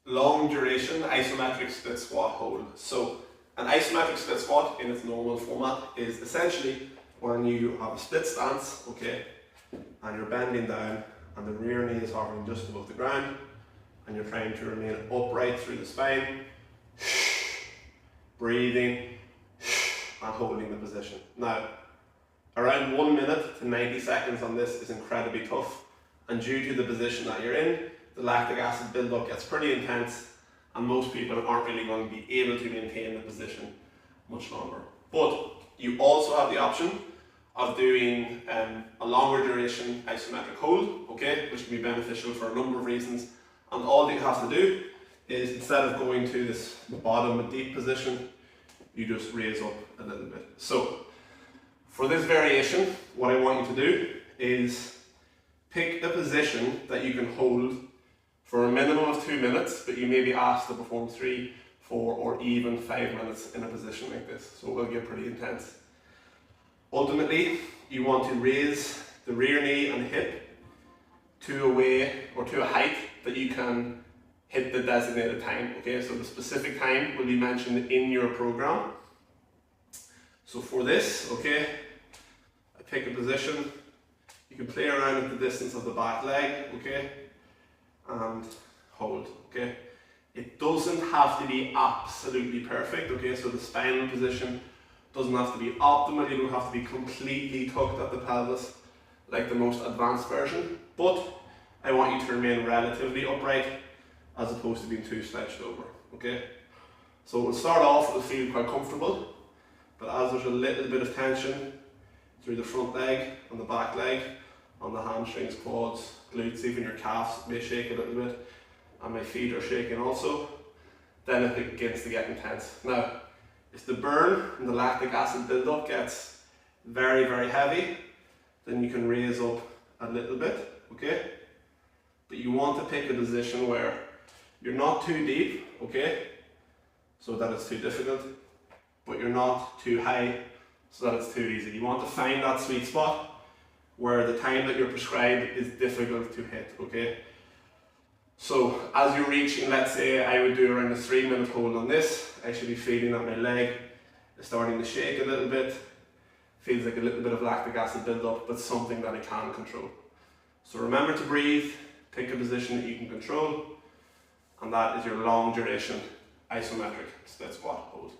long duration isometric split squat hold. So an isometric split squat in its normal format is essentially when you have a split stance, okay, and you're bending down and the rear knee is hovering just above the ground and you're trying to remain upright through the spine, breathing and holding the position. Now, around 1 minute to 90 seconds on this is incredibly tough, and due to the position that you're in, the lactic acid buildup gets pretty intense and most people aren't really going to be able to maintain the position much longer. But you also have the option of doing a longer duration isometric hold, okay, which can be beneficial for a number of reasons. And all that you have to do is, instead of going to this bottom and deep position, you just raise up a little bit. So for this variation, what I want you to do is pick a position that you can hold for a minimum of 2 minutes, but you may be asked to perform 3, 4, or even 5 minutes in a position like this. So it will get pretty intense. Ultimately, you want to raise the rear knee and hip to a way or to a height that you can hit the designated time. Okay, so the specific time will be mentioned in your program. So for this, okay, I pick a position. You can play around at the distance of the back leg, okay, and hold, okay. It doesn't have to be absolutely perfect, okay, so the spinal position doesn't have to be optimal, you don't have to be completely tucked at the pelvis like the most advanced version, but I want you to remain relatively upright as opposed to being too slouched over, okay. So we'll start off, it'll feel quite comfortable, but as there's a little bit of tension through the front leg and the back leg, on the hamstrings, quads, glutes, even your calves may shake a little bit, and my feet are shaking also, then it begins to get intense. Now, if the burn and the lactic acid buildup gets very, very heavy, then you can raise up a little bit, okay? But you want to pick a position where you're not too deep, okay? So that it's too difficult, but you're not too high, so that it's too easy. You want to find that sweet spot where the time that you're prescribed is difficult to hit, okay? So as you're reaching, let's say I would do around a 3 minute hold on this, I should be feeling that my leg is starting to shake a little bit, feels like a little bit of lactic acid buildup, but something that I can control. So remember to breathe, pick a position that you can control, and that is your long duration isometric split squat hold.